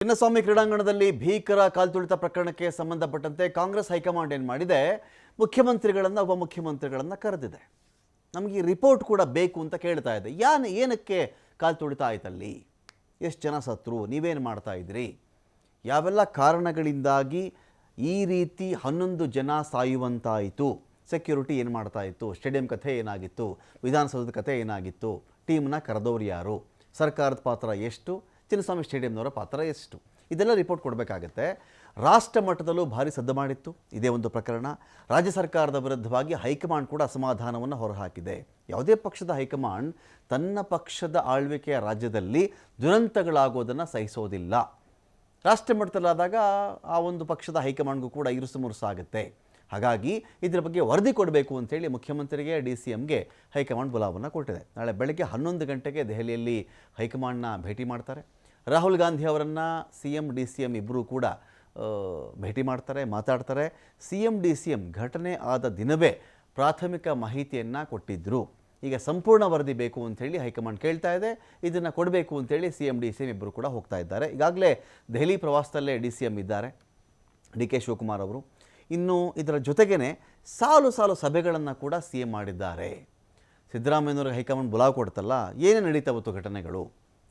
ಚಿನ್ನಸ್ವಾಮಿ ಕ್ರೀಡಾಂಗಣದಲ್ಲಿ ಭೀಕರ ಕಾಲ್ತುಳಿತ ಪ್ರಕರಣಕ್ಕೆ ಸಂಬಂಧಪಟ್ಟಂತೆ ಕಾಂಗ್ರೆಸ್ ಹೈಕಮಾಂಡ್ ಏನು ಮಾಡಿದೆ, ಮುಖ್ಯಮಂತ್ರಿಗಳನ್ನು ಉಪಮುಖ್ಯಮಂತ್ರಿಗಳನ್ನು ಕರೆದಿದೆ. ನಮಗೆ ಈ ರಿಪೋರ್ಟ್ ಕೂಡ ಬೇಕು ಅಂತ ಕೇಳ್ತಾ ಇದೆ. ಏನಕ್ಕೆ ಕಾಲ್ತುಳಿತ ಆಯ್ತಲ್ಲಿ, ಎಷ್ಟು ಜನ ಸತ್ರು, ನೀವೇನು ಮಾಡ್ತಾ ಇದ್ರಿ, ಯಾವೆಲ್ಲ ಕಾರಣಗಳಿಂದಾಗಿ ಈ ರೀತಿ 11 ಜನ ಸಾಯುವಂತಾಯಿತು, ಸೆಕ್ಯೂರಿಟಿ ಏನು ಮಾಡ್ತಾ ಇತ್ತು, ಸ್ಟೇಡಿಯಂ ಕಥೆ ಏನಾಗಿತ್ತು, ವಿಧಾನಸೌಧದ ಕಥೆ ಏನಾಗಿತ್ತು, ಟೀಮ್ನ ಕರೆದವರು ಯಾರು, ಸರ್ಕಾರದ ಪಾತ್ರ ಎಷ್ಟು, ಚಿನ್ನಸ್ವಾಮಿ ಸ್ಟೇಡಿಯಂನವರ ಪಾತ್ರ ಎಷ್ಟು, ಇದೆಲ್ಲ ರಿಪೋರ್ಟ್ ಕೊಡಬೇಕಾಗತ್ತೆ. ರಾಷ್ಟ್ರ ಮಟ್ಟದಲ್ಲೂ ಭಾರಿ ಸದ್ದು ಮಾಡಿತ್ತು ಇದೇ ಒಂದು ಪ್ರಕರಣ. ರಾಜ್ಯ ಸರ್ಕಾರದ ವಿರುದ್ಧವಾಗಿ ಹೈಕಮಾಂಡ್ ಕೂಡ ಅಸಮಾಧಾನವನ್ನು ಹೊರಹಾಕಿದೆ. ಯಾವುದೇ ಪಕ್ಷದ ಹೈಕಮಾಂಡ್ ತನ್ನ ಪಕ್ಷದ ಆಳ್ವಿಕೆಯ ರಾಜ್ಯದಲ್ಲಿ ದುರಂತಗಳಾಗೋದನ್ನು ಸಹಿಸೋದಿಲ್ಲ. ರಾಷ್ಟ್ರ ಮಟ್ಟದಲ್ಲಾದಾಗ ಆ ಒಂದು ಪಕ್ಷದ ಹೈಕಮಾಂಡ್ಗೂ ಕೂಡ ಇರುಸು ಮುರುಸಾಗುತ್ತೆ. ಹಾಗಾಗಿ ಇದರ ಬಗ್ಗೆ ವರದಿ ಕೊಡಬೇಕು ಅಂತೇಳಿ ಮುಖ್ಯಮಂತ್ರಿಗೆ, DCMಗೆ ಹೈಕಮಾಂಡ್ ಬುಲಾವನ್ನು ಕೊಟ್ಟಿದೆ. ನಾಳೆ ಬೆಳಗ್ಗೆ 11 ಗಂಟೆಗೆ ದೆಹಲಿಯಲ್ಲಿ ಹೈಕಮಾಂಡ್ನ ಭೇಟಿ ಮಾಡ್ತಾರೆ. ರಾಹುಲ್ ಗಾಂಧಿ ಅವರನ್ನು CM DCM ಇಬ್ಬರೂ ಕೂಡ ಭೇಟಿ ಮಾಡ್ತಾರೆ, ಮಾತಾಡ್ತಾರೆ. CM DCM ಘಟನೆ ಆದ ದಿನವೇ ಪ್ರಾಥಮಿಕ ಮಾಹಿತಿಯನ್ನು ಕೊಟ್ಟಿದ್ದರು. ಈಗ ಸಂಪೂರ್ಣ ವರದಿ ಬೇಕು ಅಂಥೇಳಿ ಹೈಕಮಾಂಡ್ ಕೇಳ್ತಾ ಇದೆ. ಇದನ್ನು ಕೊಡಬೇಕು ಅಂತೇಳಿ CM DCM ಇಬ್ಬರು ಕೂಡ ಹೋಗ್ತಾ ಇದ್ದಾರೆ. ಈಗಾಗಲೇ ದೆಹಲಿ ಪ್ರವಾಸದಲ್ಲೇ DCM ಇದ್ದಾರೆ, DK ಶಿವಕುಮಾರ್ ಅವರು. ಇನ್ನು ಇದರ ಜೊತೆಗೇ ಸಾಲು ಸಭೆಗಳನ್ನು ಕೂಡ CM ಮಾಡಿದ್ದಾರೆ. ಸಿದ್ದರಾಮಯ್ಯನವ್ರಿಗೆ ಹೈಕಮಾಂಡ್ ಬುಲಾವ್ ಕೊಡ್ತಲ್ಲ, ಏನೇ ನಡೀತಾವತ್ತು ಘಟನೆಗಳು,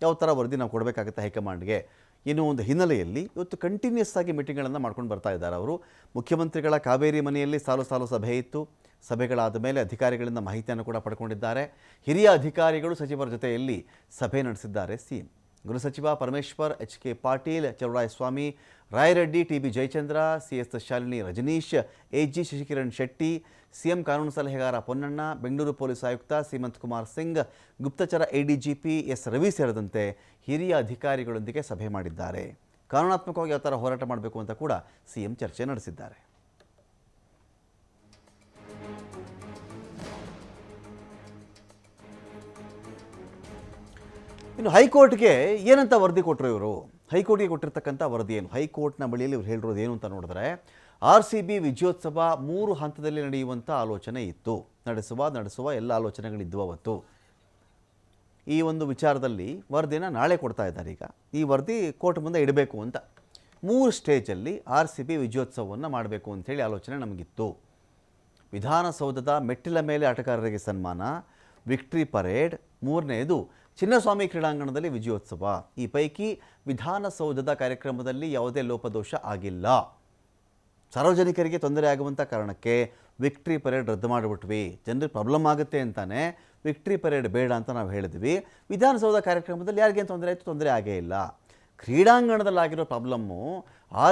ಯಾವ ಥರ ವರದಿ ನಾವು ಕೊಡಬೇಕಾಗುತ್ತೆ ಹೈಕಮಾಂಡ್ಗೆ, ಇನ್ನೂ ಒಂದು ಹಿನ್ನೆಲೆಯಲ್ಲಿ ಇವತ್ತು ಕಂಟಿನ್ಯೂಸ್ ಆಗಿ ಮೀಟಿಂಗ್ಗಳನ್ನು ಮಾಡ್ಕೊಂಡು ಬರ್ತಾ ಇದ್ದಾರೆ ಅವರು. ಮುಖ್ಯಮಂತ್ರಿಗಳ ಕಾವೇರಿ ಮನೆಯಲ್ಲಿ ಸಾಲು ಸಭೆ ಇತ್ತು. ಸಭೆಗಳಾದ ಮೇಲೆ ಅಧಿಕಾರಿಗಳಿಂದ ಮಾಹಿತಿಯನ್ನು ಕೂಡ ಪಡ್ಕೊಂಡಿದ್ದಾರೆ. ಹಿರಿಯ ಅಧಿಕಾರಿಗಳು ಸಚಿವರ ಜೊತೆಯಲ್ಲಿ ಸಭೆ ನಡೆಸಿದ್ದಾರೆ CM. ಗೃಹ ಸಚಿವ Parameshwar, HK Patil, Chaluvarayaswamy, Rayareddy, TB Jayachandra, CS Shalini Rajneesh, AG Shashikiran Shetty, CM ಕಾನೂನು ಸಲಹೆಗಾರ ಪೊನ್ನಣ್ಣ, ಬೆಂಗಳೂರು ಪೊಲೀಸ್ ಆಯುಕ್ತ ಸೀಮಂತ್ ಕುಮಾರ್ ಸಿಂಗ್, ಗುಪ್ತಚರ ADGP S ರವಿ ಸೇರಿದಂತೆ ಹಿರಿಯ ಅಧಿಕಾರಿಗಳೊಂದಿಗೆ ಸಭೆ ಮಾಡಿದ್ದಾರೆ. ಕಾನೂನಾತ್ಮಕವಾಗಿ ಯಾವ ಥರ ಹೋರಾಟ ಮಾಡಬೇಕು ಅಂತ ಕೂಡ CM ಚರ್ಚೆ ನಡೆಸಿದ್ದಾರೆ. ಇನ್ನು ಹೈಕೋರ್ಟ್ಗೆ ಏನಂತ ವರದಿ ಕೊಟ್ಟರು ಇವರು, ಹೈಕೋರ್ಟ್ಗೆ ಕೊಟ್ಟಿರ್ತಕ್ಕಂಥ ವರದಿ ಏನು, ಹೈಕೋರ್ಟ್ನ ಬಳಿಯಲ್ಲಿ ಇವ್ರು ಹೇಳಿರೋದು ಏನು ಅಂತ ನೋಡಿದ್ರೆ, RCB ವಿಜಯೋತ್ಸವ 3 ಹಂತದಲ್ಲಿ ನಡೆಯುವಂಥ ಆಲೋಚನೆ ಇತ್ತು. ನಡೆಸುವ ಎಲ್ಲ ಆಲೋಚನೆಗಳಿದ್ದವು ಅವತ್ತು. ಈ ಒಂದು ವಿಚಾರದಲ್ಲಿ ವರದಿನ ನಾಳೆ ಕೊಡ್ತಾ ಇದ್ದಾರೆ. ಈಗ ಈ ವರದಿ ಕೋರ್ಟ್ ಮುಂದೆ ಇಡಬೇಕು ಅಂತ 3 ಸ್ಟೇಜಲ್ಲಿ RCB ವಿಜಯೋತ್ಸವವನ್ನು ಮಾಡಬೇಕು ಅಂಥೇಳಿ ಆಲೋಚನೆ ನಮಗಿತ್ತು. ವಿಧಾನಸೌಧದ ಮೆಟ್ಟಿಲ ಮೇಲೆ ಆಟಗಾರರಿಗೆ ಸನ್ಮಾನ, ವಿಕ್ಟ್ರಿ ಪರೇಡ್, 3ನೇದು ಚಿನ್ನಸ್ವಾಮಿ ಕ್ರೀಡಾಂಗಣದಲ್ಲಿ ವಿಜಯೋತ್ಸವ. ಈ ಪೈಕಿ ವಿಧಾನಸೌಧದ ಕಾರ್ಯಕ್ರಮದಲ್ಲಿ ಯಾವುದೇ ಲೋಪದೋಷ ಆಗಿಲ್ಲ. ಸಾರ್ವಜನಿಕರಿಗೆ ತೊಂದರೆ ಆಗುವಂಥ ಕಾರಣಕ್ಕೆ ವಿಕ್ಟ್ರಿ ಪರೇಡ್ ರದ್ದು ಮಾಡಿಬಿಟ್ವಿ. ಜನರಿಗೆ ಪ್ರಾಬ್ಲಮ್ ಆಗುತ್ತೆ ಅಂತಾನೆ ವಿಕ್ಟ್ರಿ ಪರೇಡ್ ಬೇಡ ಅಂತ ನಾವು ಹೇಳಿದ್ವಿ. ವಿಧಾನಸೌಧ ಕಾರ್ಯಕ್ರಮದಲ್ಲಿ ಯಾರಿಗೇನು ತೊಂದರೆ ಆಯಿತು, ತೊಂದರೆ ಆಗೇ ಇಲ್ಲ. ಕ್ರೀಡಾಂಗಣದಲ್ಲಾಗಿರೋ ಪ್ರಾಬ್ಲಮ್ಮು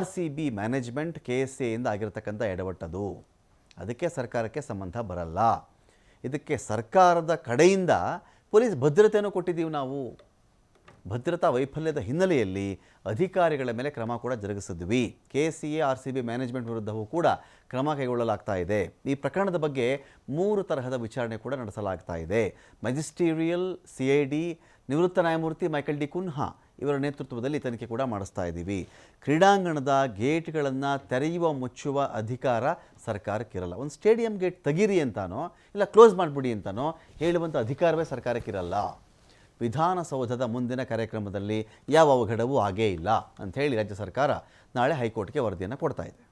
RCB ಮ್ಯಾನೇಜ್ಮೆಂಟ್ KSAಯಿಂದ ಆಗಿರತಕ್ಕಂಥ ಎಡವಟ್ಟದು. ಅದಕ್ಕೆ ಸರ್ಕಾರಕ್ಕೆ ಸಂಬಂಧ ಬರಲ್ಲ. ಇದಕ್ಕೆ ಸರ್ಕಾರದ ಕಡೆಯಿಂದ ಪೊಲೀಸ್ ಭದ್ರತೆಯನ್ನು ಕೊಟ್ಟಿದ್ದೀವಿ ನಾವು. ಭದ್ರತಾ ವೈಫಲ್ಯದ ಹಿನ್ನೆಲೆಯಲ್ಲಿ ಅಧಿಕಾರಿಗಳ ಮೇಲೆ ಕ್ರಮ ಕೂಡ ಜರುಗಿಸಿದ್ವಿ. KSA RCB ಮ್ಯಾನೇಜ್ಮೆಂಟ್ ವಿರುದ್ಧವೂ ಕೂಡ ಕ್ರಮ ಕೈಗೊಳ್ಳಲಾಗ್ತಾ ಇದೆ. ಈ ಪ್ರಕರಣದ ಬಗ್ಗೆ 3 ತರಹದ ವಿಚಾರಣೆ ಕೂಡ ನಡೆಸಲಾಗ್ತಾ ಇದೆ. ಮ್ಯಾಜಿಸ್ಟೀರಿಯಲ್, CID, ನಿವೃತ್ತ ನ್ಯಾಯಮೂರ್ತಿ ಮೈಕಲ್ ಡಿ ಕುನ್ಹಾ ಇವರ ನೇತೃತ್ವದಲ್ಲಿ ತನಿಖೆ ಕೂಡ ಮಾಡಿಸ್ತಾ ಇದ್ದೀವಿ. ಕ್ರೀಡಾಂಗಣದ ಗೇಟ್ಗಳನ್ನು ತೆರೆಯುವ ಮುಚ್ಚುವ ಅಧಿಕಾರ ಸರ್ಕಾರಕ್ಕಿರಲ್ಲ. ಒಂದು ಸ್ಟೇಡಿಯಂ ಗೇಟ್ ತೆಗೀರಿ ಅಂತಾನೋ ಇಲ್ಲ ಕ್ಲೋಸ್ ಮಾಡಿಬಿಡಿ ಅಂತಾನೋ ಹೇಳುವಂಥ ಅಧಿಕಾರವೇ ಸರ್ಕಾರಕ್ಕಿರಲ್ಲ. ವಿಧಾನಸೌಧದ ಮುಂದಿನ ಕಾರ್ಯಕ್ರಮದಲ್ಲಿ ಯಾವ ಅವಘಡವೂ ಆಗೇ ಇಲ್ಲ ಅಂಥೇಳಿ ರಾಜ್ಯ ಸರ್ಕಾರ ನಾಳೆ ಹೈಕೋರ್ಟ್ಗೆ ವರದಿಯನ್ನು ಕೊಡ್ತಾ ಇದೆ.